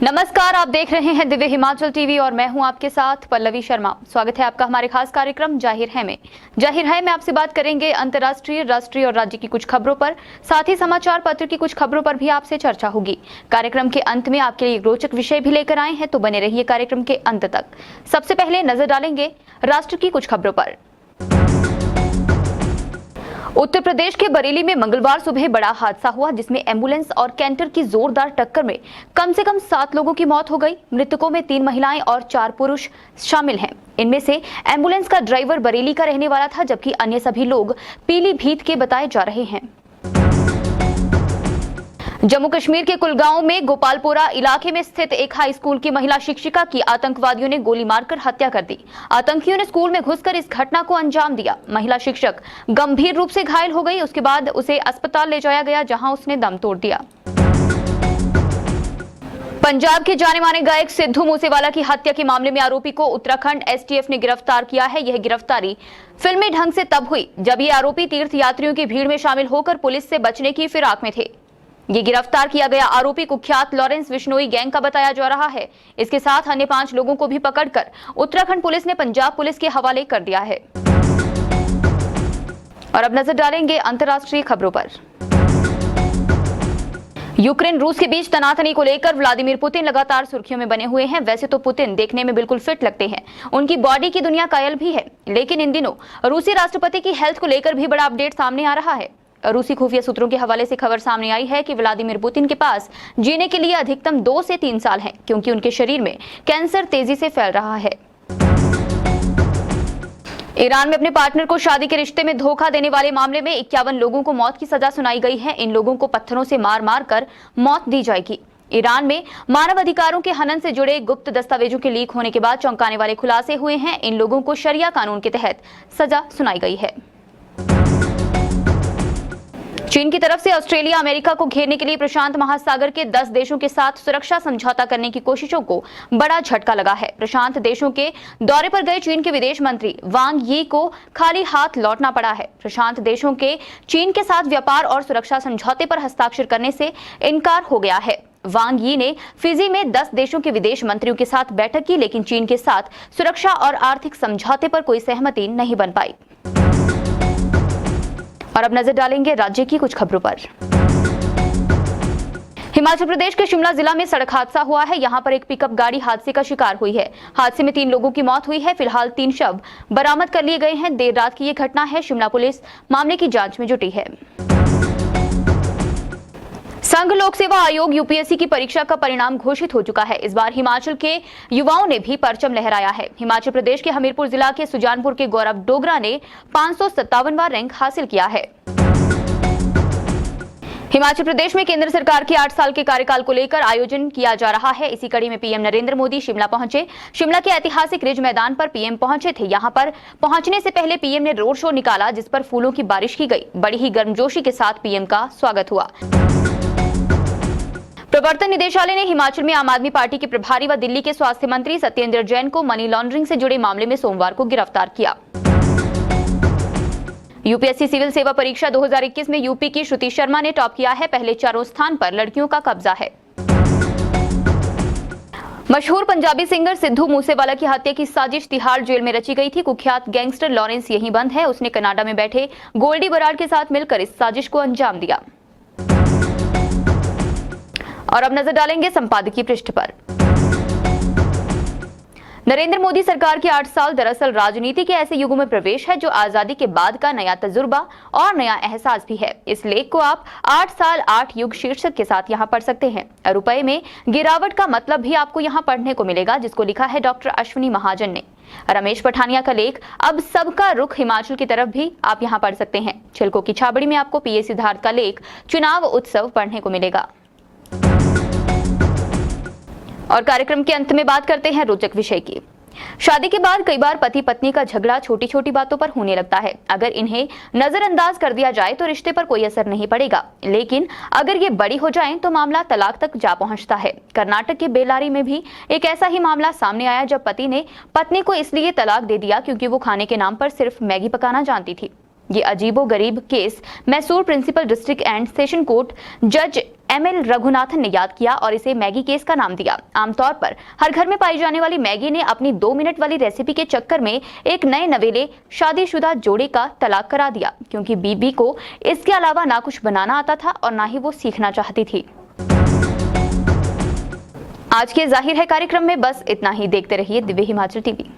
नमस्कार, आप देख रहे हैं दिव्य हिमाचल टीवी और मैं हूं आपके साथ पल्लवी शर्मा। स्वागत है आपका हमारे खास कार्यक्रम जाहिर है में। जाहिर है में आपसे बात करेंगे अंतर्राष्ट्रीय, राष्ट्रीय और राज्य की कुछ खबरों पर, साथ ही समाचार पत्र की कुछ खबरों पर भी आपसे चर्चा होगी। कार्यक्रम के अंत में आपके लिए रोचक विषय भी लेकर आए हैं, तो बने रहिए कार्यक्रम के अंत तक। सबसे पहले नजर डालेंगे राष्ट्र की कुछ खबरों पर। उत्तर प्रदेश के बरेली में मंगलवार सुबह बड़ा हादसा हुआ, जिसमें एम्बुलेंस और कैंटर की जोरदार टक्कर में कम से कम 7 लोगों की मौत हो गई। मृतकों में 3 महिलाएं और 4 पुरुष शामिल हैं। इनमें से एम्बुलेंस का ड्राइवर बरेली का रहने वाला था, जबकि अन्य सभी लोग पीलीभीत के बताए जा रहे हैं। जम्मू कश्मीर के कुलगांव में गोपालपोरा इलाके में स्थित एक हाई स्कूल की महिला शिक्षिका की आतंकवादियों ने गोली मारकर हत्या कर दी। आतंकियों ने स्कूल में घुसकर इस घटना को अंजाम दिया। महिला शिक्षक गंभीर रूप से घायल हो गई। उसके बाद उसे अस्पताल ले जाया गया, जहां उसने दम तोड़ दिया। पंजाब के जाने माने गायक सिद्धू मूसेवाला की हत्या के मामले में आरोपी को उत्तराखंड एसटीएफ ने गिरफ्तार किया है। यह गिरफ्तारी फिल्मी ढंग से तब हुई जब ये आरोपी तीर्थ यात्रियों की भीड़ में शामिल होकर पुलिस से बचने की फिराक में थे। ये गिरफ्तार किया गया आरोपी कुख्यात लॉरेंस बिश्नोई गैंग का बताया जा रहा है। इसके साथ अन्य 5 लोगों को भी पकड़कर उत्तराखंड पुलिस ने पंजाब पुलिस के हवाले कर दिया है। और अब नजर डालेंगे अंतर्राष्ट्रीय खबरों पर। यूक्रेन रूस के बीच तनातनी को लेकर व्लादिमीर पुतिन लगातार सुर्खियों में बने हुए हैं। वैसे तो पुतिन देखने में बिल्कुल फिट लगते हैं, उनकी बॉडी की दुनिया कायल भी है, लेकिन इन दिनों रूसी राष्ट्रपति की हेल्थ को लेकर भी बड़ा अपडेट सामने आ रहा है। रूसी खुफिया सूत्रों के हवाले से खबर सामने आई है कि व्लादिमीर पुतिन के पास जीने के लिए अधिकतम 2 से 3 साल हैं, क्योंकि उनके शरीर में कैंसर तेजी से फैल रहा है। ईरान में अपने पार्टनर को शादी के रिश्ते में धोखा देने वाले मामले में 51 लोगों को मौत की सजा सुनाई गई है। इन लोगों को पत्थरों से मार मार कर मौत दी जाएगी। ईरान में मानव अधिकारों के हनन से जुड़े गुप्त दस्तावेजों के लीक होने के बाद चौंकाने वाले खुलासे हुए हैं। इन लोगों को शरिया कानून के तहत सजा सुनाई गई है। चीन की तरफ से ऑस्ट्रेलिया अमेरिका को घेरने के लिए प्रशांत महासागर के 10 देशों के साथ सुरक्षा समझौता करने की कोशिशों को बड़ा झटका लगा है। प्रशांत देशों के दौरे पर गए चीन के विदेश मंत्री वांग यी को खाली हाथ लौटना पड़ा है। प्रशांत देशों के चीन के साथ व्यापार और सुरक्षा समझौते पर हस्ताक्षर करने से इनकार हो गया है। वांग यी ने फिजी में 10 देशों के विदेश मंत्रियों के साथ बैठक की, लेकिन चीन के साथ सुरक्षा और आर्थिक समझौते पर कोई सहमति नहीं बन पाई। और अब नजर डालेंगे राज्य की कुछ खबरों पर। हिमाचल प्रदेश के शिमला जिला में सड़क हादसा हुआ है। यहां पर एक पिकअप गाड़ी हादसे का शिकार हुई है। हादसे में 3 लोगों की मौत हुई है। फिलहाल 3 शव बरामद कर लिए गए हैं। देर रात की ये घटना है। शिमला पुलिस मामले की जांच में जुटी है। संघ लोक सेवा आयोग यूपीएससी की परीक्षा का परिणाम घोषित हो चुका है। इस बार हिमाचल के युवाओं ने भी परचम लहराया है। हिमाचल प्रदेश के हमीरपुर जिला के सुजानपुर के गौरव डोगरा ने 557वां रैंक हासिल किया है। हिमाचल प्रदेश में केंद्र सरकार के 8 साल के कार्यकाल को लेकर आयोजन किया जा रहा है। इसी कड़ी में पीएम नरेंद्र मोदी शिमला पहुंचे। शिमला के ऐतिहासिक रिज मैदान पर पीएम पहुंचे थे। यहां पर पहुंचने से पहले पीएम ने रोड शो निकाला, जिस पर फूलों की बारिश की गई। बड़ी ही गर्मजोशी के साथ पीएम का स्वागत हुआ। प्रवर्तन निदेशालय ने हिमाचल में आम आदमी पार्टी के प्रभारी व दिल्ली के स्वास्थ्य मंत्री सत्येंद्र जैन को मनी लॉन्ड्रिंग से जुड़े मामले में सोमवार को गिरफ्तार किया। यूपीएससी सिविल सेवा परीक्षा 2021 में यूपी की श्रुति शर्मा ने टॉप किया है। पहले 4 स्थान पर लड़कियों का कब्जा है। मशहूर पंजाबी सिंगर सिद्धू मूसेवाला की हत्या की साजिश तिहाड़ जेल में रची गई थी। कुख्यात गैंगस्टर लॉरेंस यहीं बंद है। उसने कनाडा में बैठे गोल्डी बराड़ के साथ मिलकर इस साजिश को अंजाम दिया। और अब नजर डालेंगे संपादकीय पृष्ठ पर। नरेंद्र मोदी सरकार के 8 साल दरअसल राजनीति के ऐसे युगों में प्रवेश है जो आजादी के बाद का नया तजुर्बा और नया एहसास भी है। इस लेख को आप 8 साल 8 युग शीर्षक के साथ यहाँ पढ़ सकते हैं। रुपए में गिरावट का मतलब भी आपको यहाँ पढ़ने को मिलेगा, जिसको लिखा है डॉक्टर अश्विनी महाजन ने। रमेश पठानिया का लेख अब सबका रुख हिमाचल की तरफ भी आप यहाँ पढ़ सकते हैं। छिलकों की छाबड़ी में आपको पीए सिद्धार्थ का लेख चुनाव उत्सव पढ़ने को मिलेगा। और कार्यक्रम के अंत में बात करते हैं रोचक विषय की। शादी के बाद कई बार पति पत्नी का झगड़ा छोटी छोटी बातों पर होने लगता है। अगर इन्हें नजरअंदाज कर दिया जाए तो रिश्ते पर कोई असर नहीं पड़ेगा, लेकिन अगर ये बड़ी हो जाएं तो मामला तलाक तक जा पहुंचता है। कर्नाटक के बेलारी में भी एक ऐसा ही मामला सामने आया, जब पति ने पत्नी को इसलिए तलाक दे दिया क्योंकि वो खाने के नाम पर सिर्फ मैगी पकाना जानती थी। ये अजीबो गरीब case Mysore principal district and session court जज ML रघुनाथन ने याद किया और इसे मैगी केस का नाम दिया। आमतौर पर हर घर में पाई जाने वाली मैगी ने अपनी 2 मिनट वाली रेसिपी के चक्कर में एक नए नवेले शादीशुदा जोड़े का तलाक करा दिया, क्योंकि बीबी को इसके अलावा ना कुछ बनाना आता था और ना ही वो सीखना चाहती थी। आज के जाहिर है कार्यक्रम में बस इतना ही। देखते रहिए दिव्य हिमाचल टीवी।